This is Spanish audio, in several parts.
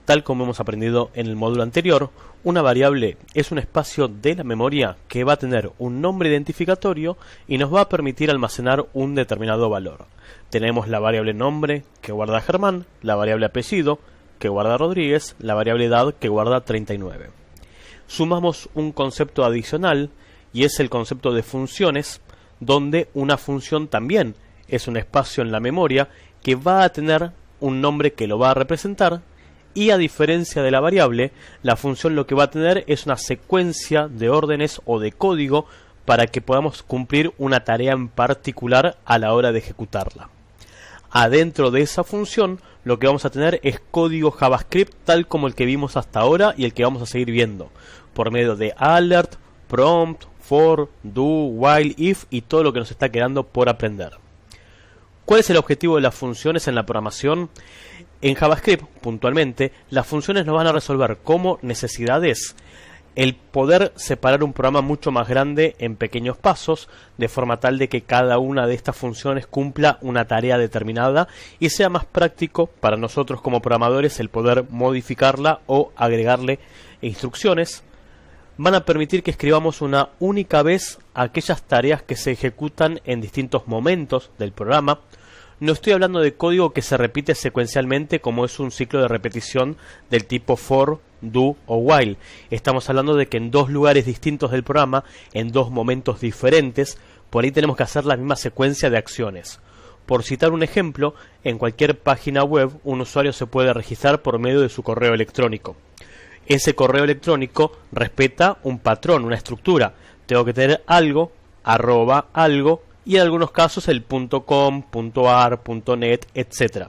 Tal como hemos aprendido en el módulo anterior, una variable es un espacio de la memoria que va a tener un nombre identificatorio y nos va a permitir almacenar un determinado valor. Tenemos la variable nombre que guarda Germán, la variable apellido que guarda Rodríguez, la variable edad que guarda 39. Sumamos un concepto adicional y es el concepto de funciones, donde una función también es un espacio en la memoria que va a tener un nombre que lo va a representar. Y a diferencia de la variable, la función lo que va a tener es una secuencia de órdenes o de código para que podamos cumplir una tarea en particular a la hora de ejecutarla. Adentro de esa función lo que vamos a tener es código JavaScript tal como el que vimos hasta ahora y el que vamos a seguir viendo, por medio de alert, prompt, for, do, while, if y todo lo que nos está quedando por aprender. ¿Cuál es el objetivo de las funciones en la programación? En JavaScript, puntualmente, las funciones nos van a resolver como necesidades el poder separar un programa mucho más grande en pequeños pasos, de forma tal de que cada una de estas funciones cumpla una tarea determinada y sea más práctico para nosotros como programadores el poder modificarla o agregarle instrucciones. Van a permitir que escribamos una única vez aquellas tareas que se ejecutan en distintos momentos del programa. No estoy hablando de código que se repite secuencialmente como es un ciclo de repetición del tipo for, do o while. Estamos hablando de que en dos lugares distintos del programa, en dos momentos diferentes, por ahí tenemos que hacer la misma secuencia de acciones. Por citar un ejemplo, en cualquier página web un usuario se puede registrar por medio de su correo electrónico. Ese correo electrónico respeta un patrón, una estructura. Tengo que tener algo, @ algo, y en algunos casos el .com, .ar, .net, etc.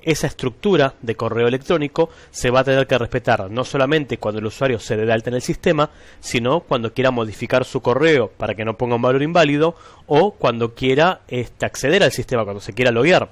Esa estructura de correo electrónico se va a tener que respetar no solamente cuando el usuario se dé de alta en el sistema, sino cuando quiera modificar su correo para que no ponga un valor inválido o cuando quiera acceder al sistema, cuando se quiera loguear.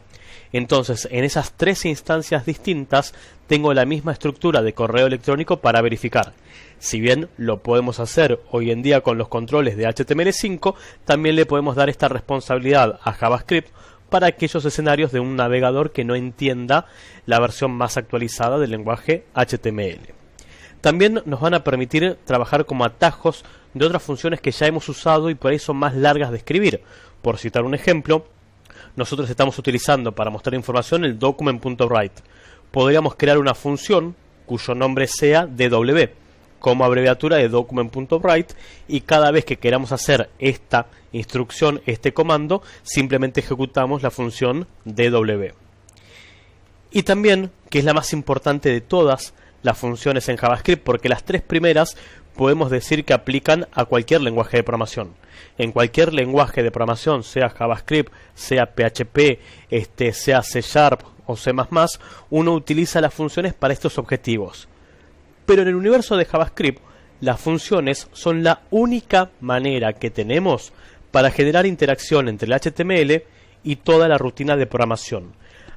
Entonces, en esas tres instancias distintas tengo la misma estructura de correo electrónico para verificar. Si bien lo podemos hacer hoy en día con los controles de HTML5, también le podemos dar esta responsabilidad a JavaScript para aquellos escenarios de un navegador que no entienda la versión más actualizada del lenguaje HTML. También nos van a permitir trabajar como atajos de otras funciones que ya hemos usado y por ahí son más largas de escribir. Por citar un ejemplo, nosotros estamos utilizando para mostrar información el document.write. Podríamos crear una función cuyo nombre sea DW como abreviatura de document.write y cada vez que queramos hacer esta instrucción, este comando, simplemente ejecutamos la función DW. Y también, que es la más importante de todas las funciones en JavaScript, porque las tres primeras podemos decir que aplican a cualquier lenguaje de programación. En cualquier lenguaje de programación, sea JavaScript, sea PHP, sea C# o C++, uno utiliza las funciones para estos objetivos. Pero en el universo de JavaScript, las funciones son la única manera que tenemos para generar interacción entre el HTML y toda la rutina de programación.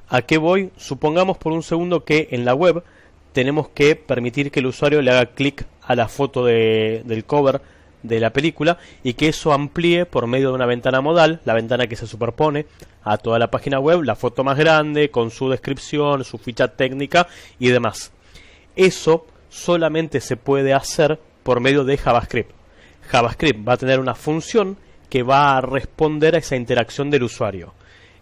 ¿A qué voy? Supongamos por un segundo que en la web tenemos que permitir que el usuario le haga clic a la foto del cover de la película y que eso amplíe por medio de una ventana modal, la ventana que se superpone a toda la página web, la foto más grande con su descripción, su ficha técnica y demás. Eso solamente se puede hacer por medio de JavaScript. JavaScript va a tener una función que va a responder a esa interacción del usuario.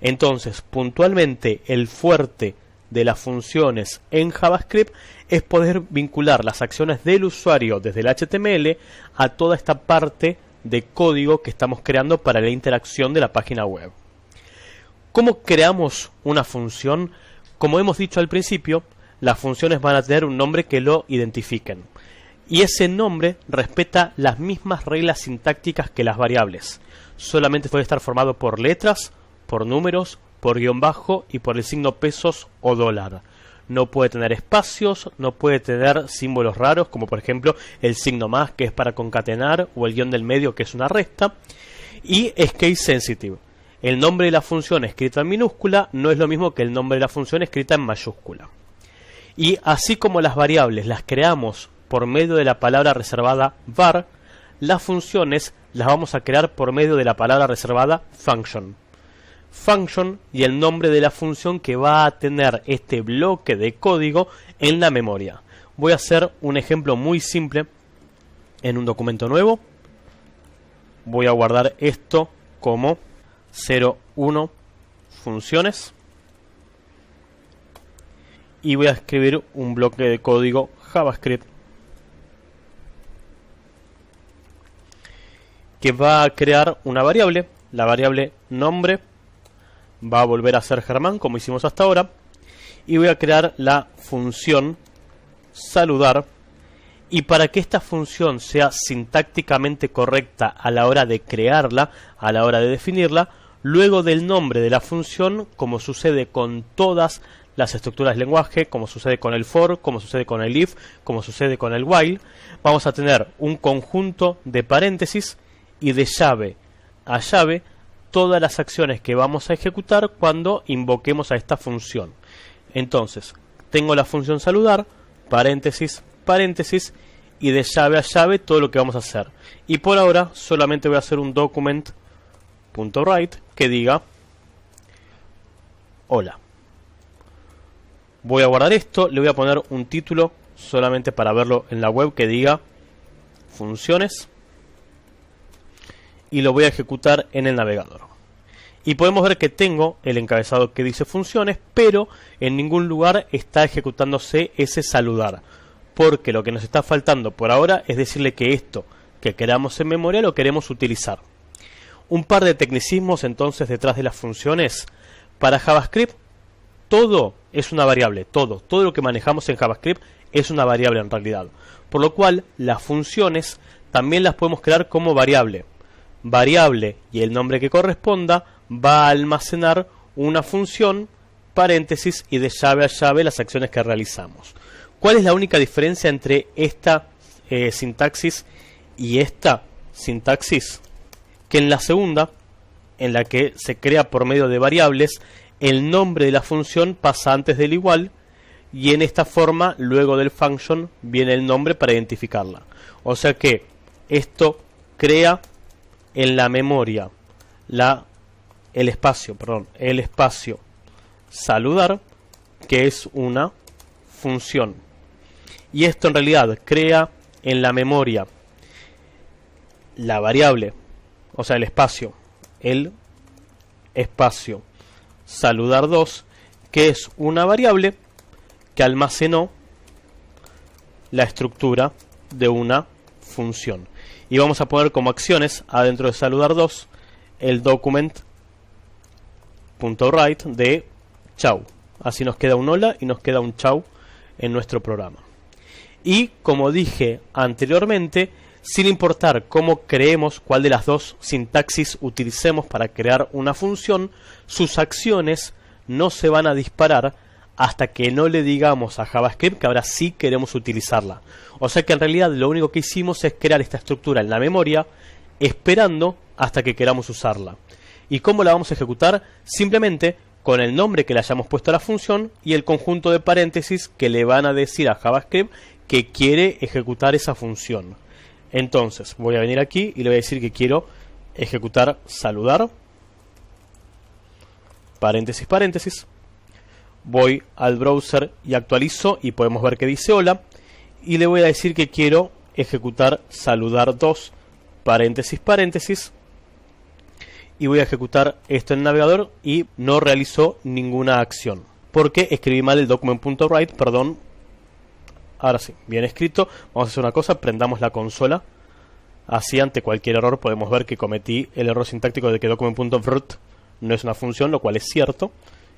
Entonces, puntualmente, el fuerte de las funciones en JavaScript es poder vincular las acciones del usuario desde el HTML a toda esta parte de código que estamos creando para la interacción de la página web. ¿Cómo creamos una función? Como hemos dicho al principio, las funciones van a tener un nombre que lo identifiquen. Y ese nombre respeta las mismas reglas sintácticas que las variables. Solamente puede estar formado por letras, por números, por guión bajo y por el signo pesos o dólar. No puede tener espacios, no puede tener símbolos raros, como por ejemplo el signo más, que es para concatenar, o el guión del medio, que es una resta. Y es case sensitive. El nombre de la función escrita en minúscula no es lo mismo que el nombre de la función escrita en mayúscula. Y así como las variables las creamos por medio de la palabra reservada var, las funciones las vamos a crear por medio de la palabra reservada function. function y el nombre de la función que va a tener este bloque de código en la memoria. Voy a hacer un ejemplo muy simple en un documento nuevo. Voy a guardar esto como 01 funciones y voy a escribir un bloque de código JavaScript que va a crear una variable. La variable nombre va a volver a ser Germán como hicimos hasta ahora, y voy a crear la función saludar. Y para que esta función sea sintácticamente correcta a la hora de crearla, a la hora de definirla, luego del nombre de la función, como sucede con todas las estructuras del lenguaje, como sucede con el for, como sucede con el if, como sucede con el while, vamos a tener un conjunto de paréntesis y de llave a llave todas las acciones que vamos a ejecutar cuando invoquemos a esta función. Entonces, tengo la función saludar, paréntesis, paréntesis, y de llave a llave todo lo que vamos a hacer. Y por ahora solamente voy a hacer un document.write que diga hola. Voy a guardar esto, le voy a poner un título solamente para verlo en la web que diga funciones y lo voy a ejecutar en el navegador. Y podemos ver que tengo el encabezado que dice funciones, pero en ningún lugar está ejecutándose ese saludar, porque lo que nos está faltando por ahora es decirle que esto que queramos en memoria lo queremos utilizar. Un par de tecnicismos entonces detrás de las funciones. Para JavaScript todo es una variable, todo lo que manejamos en JavaScript es una variable en realidad, por lo cual las funciones también las podemos crear como variable y el nombre que corresponda va a almacenar una función, paréntesis, y de llave a llave las acciones que realizamos. ¿Cuál es la única diferencia entre esta sintaxis y esta sintaxis? Que en la segunda, en la que se crea por medio de variables, el nombre de la función pasa antes del igual, y en esta forma, luego del function, viene el nombre para identificarla. O sea que esto crea en la memoria el espacio saludar, que es una función. Y esto en realidad crea en la memoria la variable, o sea el espacio saludar2, que es una variable que almacenó la estructura de una función. Y vamos a poner como acciones adentro de saludar2 el document.write de chau. Así nos queda un hola y nos queda un chau en nuestro programa. Y como dije anteriormente, sin importar cómo creemos, cuál de las dos sintaxis utilicemos para crear una función, sus acciones no se van a disparar hasta que no le digamos a JavaScript que ahora sí queremos utilizarla. O sea que en realidad lo único que hicimos es crear esta estructura en la memoria, esperando hasta que queramos usarla. ¿Y cómo la vamos a ejecutar? Simplemente con el nombre que le hayamos puesto a la función y el conjunto de paréntesis que le van a decir a JavaScript que quiere ejecutar esa función. Entonces voy a venir aquí y le voy a decir que quiero ejecutar saludar, paréntesis, paréntesis. Voy al browser y actualizo y podemos ver que dice hola, y le voy a decir que quiero ejecutar saludar2, paréntesis, paréntesis, y voy a ejecutar esto en el navegador y no realizó ninguna acción porque escribí mal el document.write, perdón. Ahora sí, bien escrito. Vamos a hacer una cosa, prendamos la consola, así ante cualquier error podemos ver que cometí el error sintáctico de que document.write no es una función, lo cual es cierto,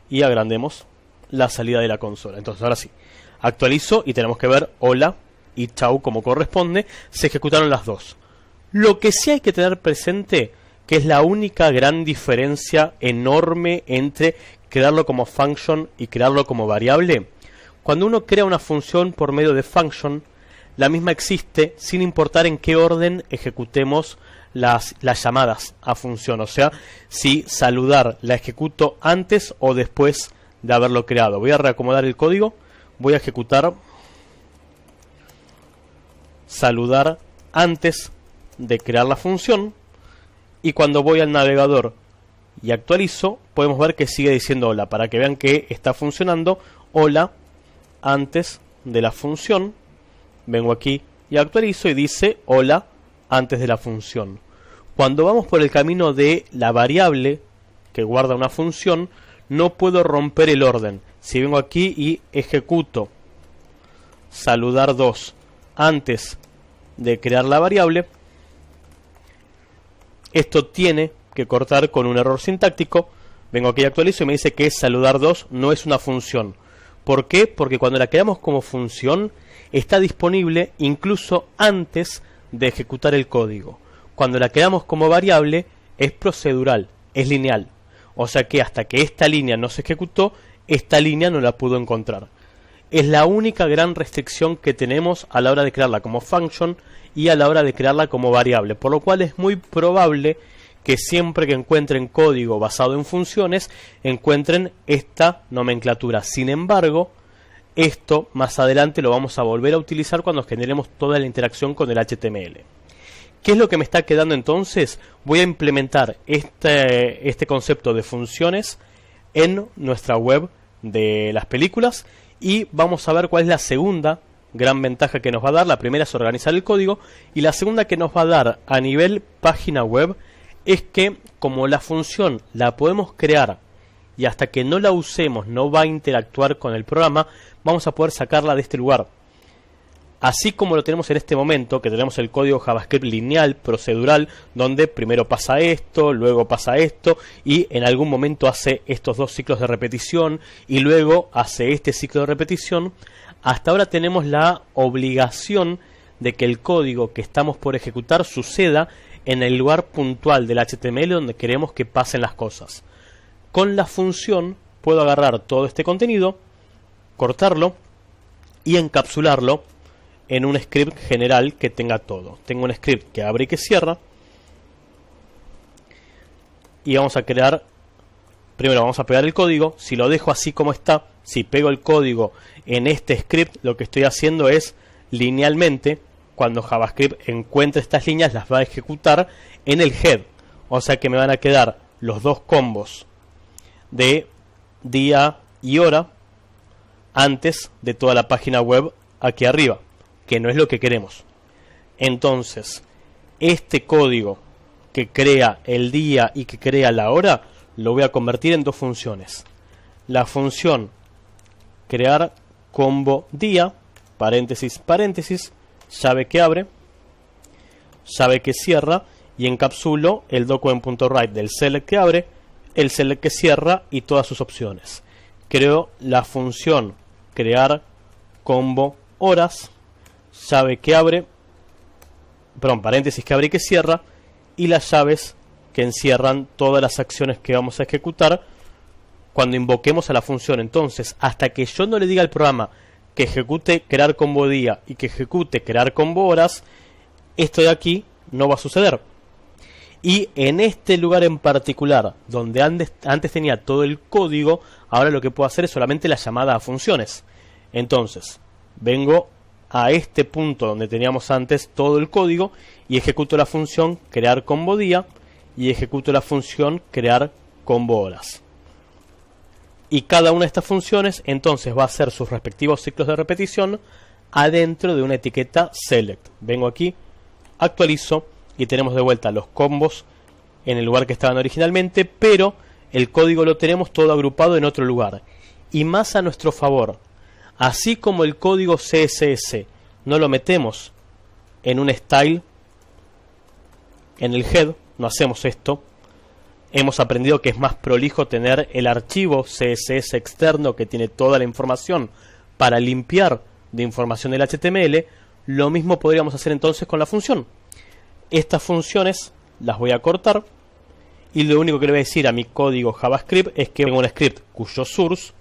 y agrandemos la salida de la consola. Entonces ahora sí, actualizo y tenemos que ver hola y chau como corresponde. Se ejecutaron las dos. Lo que sí hay que tener presente, que es la única gran diferencia enorme entre crearlo como function y crearlo como variable. Cuando uno crea una función por medio de function, la misma existe sin importar en qué orden ejecutemos las llamadas a función. O sea, si saludar la ejecuto antes o después de haberlo creado. Voy a reacomodar el código, voy a ejecutar saludar antes de crear la función, y cuando voy al navegador y actualizo, podemos ver que sigue diciendo hola, para que vean que está funcionando hola antes de la función. Vengo aquí y actualizo y dice hola antes de la función. Cuando vamos por el camino de la variable que guarda una función, no puedo romper el orden. Si vengo aquí y ejecuto saludar2 antes de crear la variable, esto tiene que cortar con un error sintáctico. Vengo aquí y actualizo y me dice que saludar2 no es una función. ¿Por qué? Porque cuando la creamos como función está disponible incluso antes de ejecutar el código. Cuando la creamos como variable es procedural, es lineal. O sea que hasta que esta línea no se ejecutó, esta línea no la pudo encontrar. Es la única gran restricción que tenemos a la hora de crearla como function y a la hora de crearla como variable, por lo cual es muy probable que siempre que encuentren código basado en funciones encuentren esta nomenclatura. Sin embargo, esto más adelante lo vamos a volver a utilizar cuando generemos toda la interacción con el HTML. ¿Qué es lo que me está quedando entonces? Voy a implementar este concepto de funciones en nuestra web de las películas y vamos a ver cuál es la segunda gran ventaja que nos va a dar. La primera es organizar el código y la segunda que nos va a dar a nivel página web es que como la función la podemos crear y hasta que no la usemos no va a interactuar con el programa, vamos a poder sacarla de este lugar. Así como lo tenemos en este momento, que tenemos el código JavaScript lineal, procedural, donde primero pasa esto, luego pasa esto, y en algún momento hace estos dos ciclos de repetición, y luego hace este ciclo de repetición. Hasta ahora tenemos la obligación de que el código que estamos por ejecutar suceda en el lugar puntual del HTML donde queremos que pasen las cosas. Con la función puedo agarrar todo este contenido, cortarlo y encapsularlo en un script general que tenga todo. Tengo un script que abre y que cierra. Y vamos a crear, primero vamos a pegar el código. Si lo dejo así como está, si pego el código en este script, lo que estoy haciendo es linealmente, cuando JavaScript encuentre estas líneas, las va a ejecutar en el head. O sea que me van a quedar los dos combos de día y hora antes de toda la página web aquí arriba, que no es lo que queremos. Entonces, este código que crea el día y que crea la hora, lo voy a convertir en dos funciones. La función crear combo día, paréntesis, paréntesis, llave que abre, llave que cierra, y encapsulo el document.write del select que abre, el select que cierra y todas sus opciones. Creo la función crear combo horas, llave que abre, perdón, paréntesis que abre y que cierra, y las llaves que encierran todas las acciones que vamos a ejecutar cuando invoquemos a la función. Entonces, hasta que yo no le diga al programa que ejecute crear combo día y que ejecute crear combo horas, esto de aquí no va a suceder. Y en este lugar en particular, donde antes tenía todo el código, ahora lo que puedo hacer es solamente la llamada a funciones. Entonces, vengo a este punto donde teníamos antes todo el código y ejecuto la función crear combo día y ejecuto la función crear combo horas. Y cada una de estas funciones entonces va a hacer sus respectivos ciclos de repetición adentro de una etiqueta select. Vengo aquí, actualizo y tenemos de vuelta los combos en el lugar que estaban originalmente, pero el código lo tenemos todo agrupado en otro lugar. Y más a nuestro favor, así como el código CSS no lo metemos en un style en el head, no hacemos esto. Hemos aprendido que es más prolijo tener el archivo CSS externo que tiene toda la información para limpiar de información del HTML. Lo mismo podríamos hacer entonces con la función. Estas funciones las voy a cortar y lo único que le voy a decir a mi código JavaScript es que tengo un script cuyo source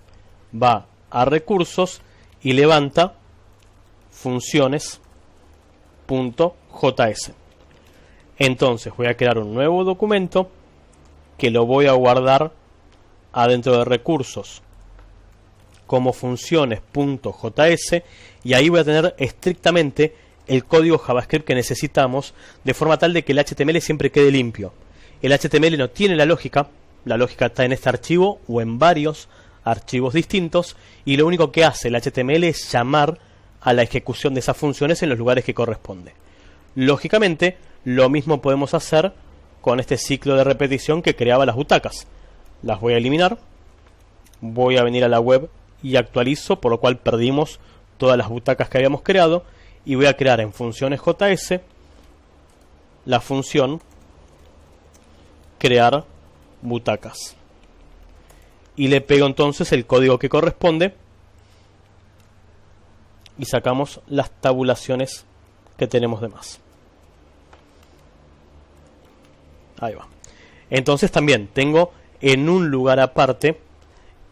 va a recursos y levanta funciones.js. Entonces voy a crear un nuevo documento que lo voy a guardar adentro de recursos como funciones.js, y ahí voy a tener estrictamente el código JavaScript que necesitamos, de forma tal de que el HTML siempre quede limpio. El HTML no tiene la lógica la lógica está en este archivo o en varios archivos distintos, y lo único que hace el HTML es llamar a la ejecución de esas funciones en los lugares que corresponde. Lógicamente, lo mismo podemos hacer con este ciclo de repetición que creaba las butacas. Las voy a eliminar, voy a venir a la web y actualizo, por lo cual perdimos todas las butacas que habíamos creado, y voy a crear en funciones JS la función crear butacas, y le pego entonces el código que corresponde y sacamos las tabulaciones que tenemos de más. Ahí va. Entonces también tengo en un lugar aparte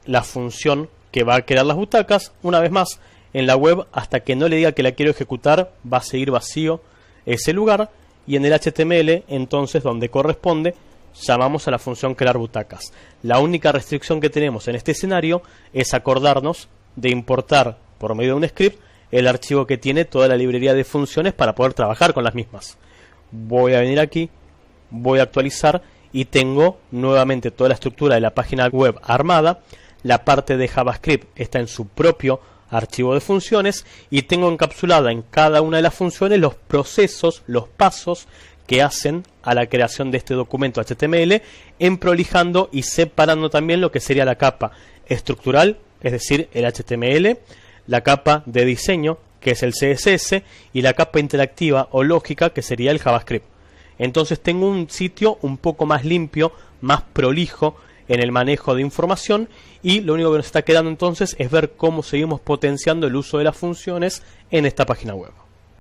la función que va a crear las butacas. Una vez más, en la web, hasta que no le diga que la quiero ejecutar, va a seguir vacío ese lugar, y en el HTML, entonces, donde corresponde, llamamos a la función crear butacas. La única restricción que tenemos en este escenario es acordarnos de importar por medio de un script el archivo que tiene toda la librería de funciones para poder trabajar con las mismas. Voy a venir aquí, voy a actualizar y tengo nuevamente toda la estructura de la página web armada. La parte de JavaScript está en su propio archivo de funciones y tengo encapsulada en cada una de las funciones los procesos, los pasos que hacen a la creación de este documento HTML, emprolijando y separando también lo que sería la capa estructural, es decir, el HTML, la capa de diseño, que es el CSS, y la capa interactiva o lógica, que sería el JavaScript. Entonces tengo un sitio un poco más limpio, más prolijo en el manejo de información, y lo único que nos está quedando entonces es ver cómo seguimos potenciando el uso de las funciones en esta página web.